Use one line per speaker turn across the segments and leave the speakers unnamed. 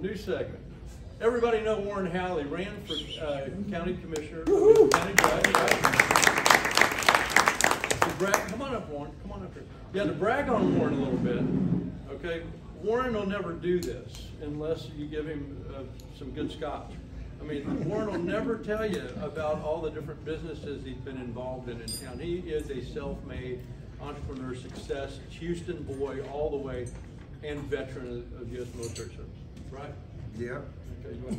New segment. Everybody know Warren Howell. He ran for county commissioner, county judge, right? Come on up, Warren. Come on up here. Yeah, to brag on Warren a little bit, okay? Warren will never do this unless you give him some good scotch. I mean, Warren will never tell you about all the different businesses he's been involved in town. He is a self-made entrepreneur success, Houston boy all the way, and veteran of U.S. military service, right?
Yeah.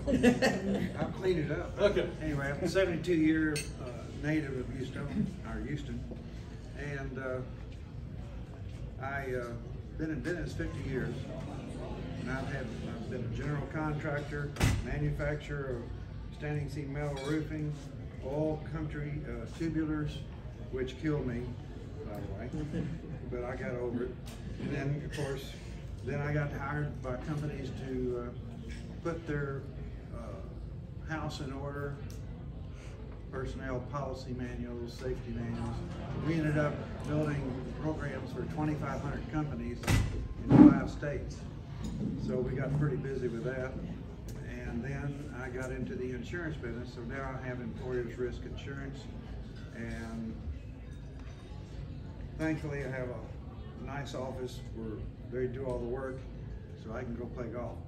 Okay,
I'll clean it up.
Okay.
Anyway, I'm a 72-year native of Houston, and I've been in business 50 years. And I've been a general contractor, manufacturer of standing seam metal roofing, all country tubulars, which killed me, by the way, but I got over it. And then, of course, I got hired by companies to put their house in order, personnel policy manuals, safety manuals. We ended up building programs for 2,500 companies in 5 states. So we got pretty busy with that. And then I got into the insurance business. So now I have employer's risk insurance. And thankfully I have a nice office where they do all the work so I can go play golf.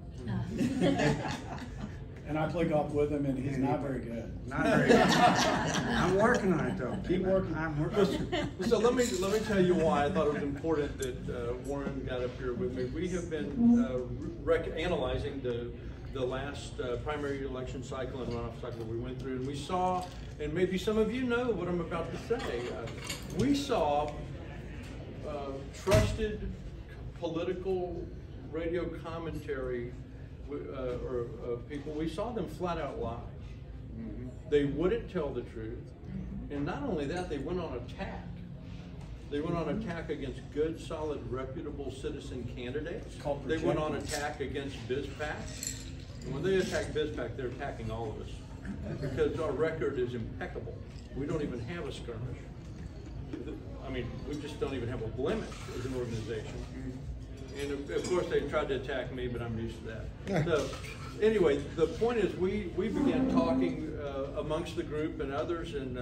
And I play golf with him, and he's not very good.
Not very good. I'm working on it though.
Keep working.
I'm working.
So let me tell you why I thought it was important that Warren got up here with me. We have been analyzing the last primary election cycle and runoff cycle that we went through, and we saw, and maybe some of you know what I'm about to say, we saw trusted political radio commentary people, we saw them flat out lie. They wouldn't tell the truth. And not only that, they went on attack. They went on attack against good, solid, reputable citizen candidates. They went on attack against BIZPAC. And when they attack BIZPAC, they're attacking all of us. Because our record is impeccable. We don't even have a skirmish. I mean, we just don't even have a blemish as an organization. And of course they tried to attack me, but I'm used to that. So anyway, the point is we began talking amongst the group and others, and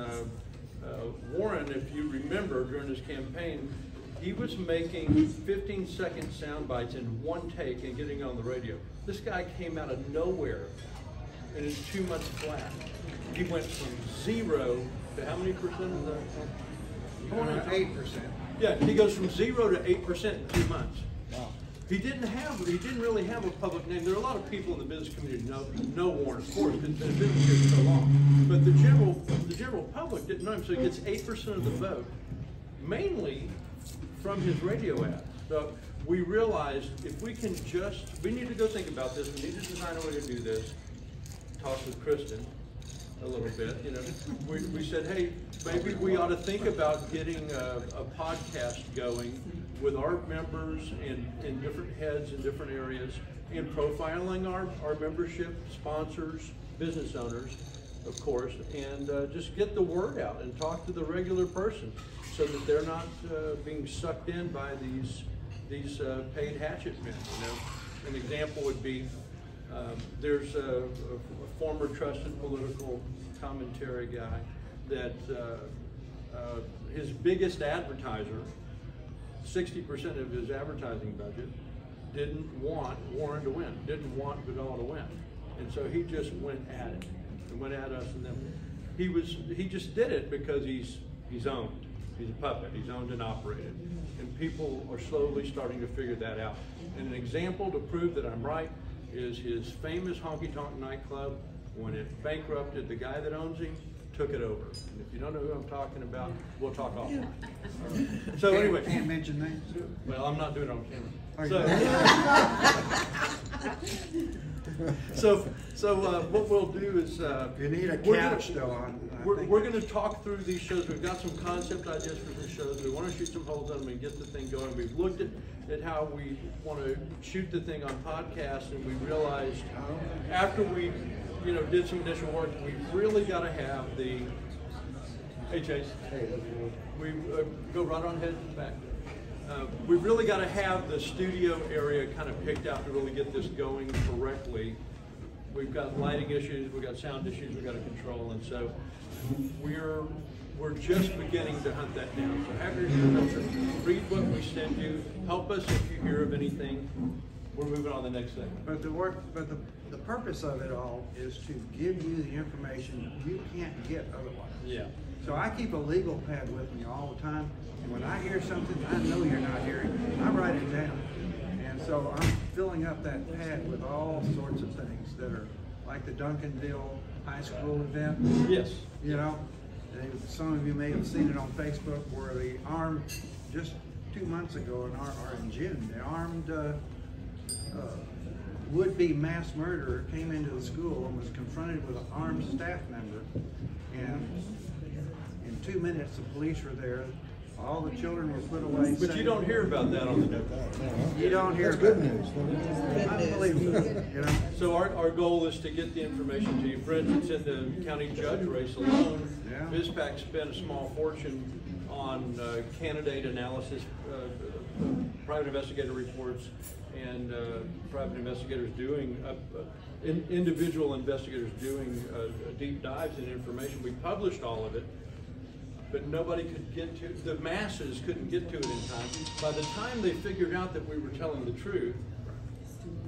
Warren, if you remember during his campaign, he was making 15-second sound bites in one take and getting on the radio. This guy came out of nowhere and in 2 months flat. He went from 0 to how many percent of the?
8%.
Yeah, he goes from 0 to 8% in 2 months. Wow. He didn't really have a public name. There are a lot of people in the business community who know Warren, of course, because he's been in business here for so long. But the general public didn't know him, so he gets 8% of the vote, mainly from his radio ads. So we realized if we can we need to go think about this. We need to design a way to do this. Talk with Kristen a little bit. You know, we said, hey, maybe we ought to think about getting a podcast going with our members and different heads in different areas, and profiling our membership, sponsors, business owners, of course, and just get the word out and talk to the regular person so that they're not being sucked in by these paid hatchet men. You know, an example would be there's a former trusted political commentary guy that his biggest advertiser, 60% of his advertising budget, didn't want Warren to win, didn't want Vidal to win. And so he just went at it and went at us, and then he just did it because he's owned. He's a puppet, he's owned and operated. And people are slowly starting to figure that out. And an example to prove that I'm right is his famous honky tonk nightclub. When it bankrupted, the guy that owns him took it over. And if you don't know who I'm talking about, we'll talk offline. So anyway,
Can't mention names.
well, I'm not doing it on camera. So what we'll do is
You need a couch though.
we're going to talk through these shows. We've got some concept ideas for some shows. We want to shoot some holes on them and get the thing going. We've looked at how we want to shoot the thing on podcasts, and we realized after we did some initial work, we've really got to have the, hey Chase, we go right on ahead to the back. We've really got to have the studio area kind of picked out to really get this going correctly. We've got lighting issues, we've got sound issues we've got to control, and so we're just beginning to hunt that down. So have your ear, read what we send you, help us if you hear of anything. We're moving on to the next segment.
But the purpose of it all is to give you the information you can't get otherwise.
Yeah.
So I keep a legal pad with me all the time, and when I hear something I know you're not hearing, I write it down. And so I'm filling up that pad with all sorts of things that are like the Duncanville High School event.
Yes.
You know, some of you may have seen it on Facebook where they armed, just 2 months ago, or in June, they armed would-be mass murderer came into the school and was confronted with an armed staff member. And in 2 minutes, the police were there. All the children were put away.
But you don't hear about that on the news.
You don't hear
That's
about
good
it.
news.
Unbelievable, you know.
So our goal is to get the information to you. For instance, in the county judge race alone,
Yeah.
BIZPAC spent a small fortune on candidate analysis, private investigator reports, and private investigators doing, individual investigators doing deep dives in information. We published all of it, but nobody could get to, the masses couldn't get to it in time. By the time they figured out that we were telling the truth,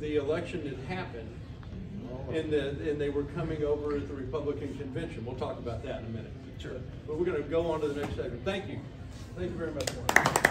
the election had happened, and they were coming over at the Republican convention. We'll talk about that in a minute.
Sure.
But we're going to go on to the next segment. Thank you. Thank you very much, Warren.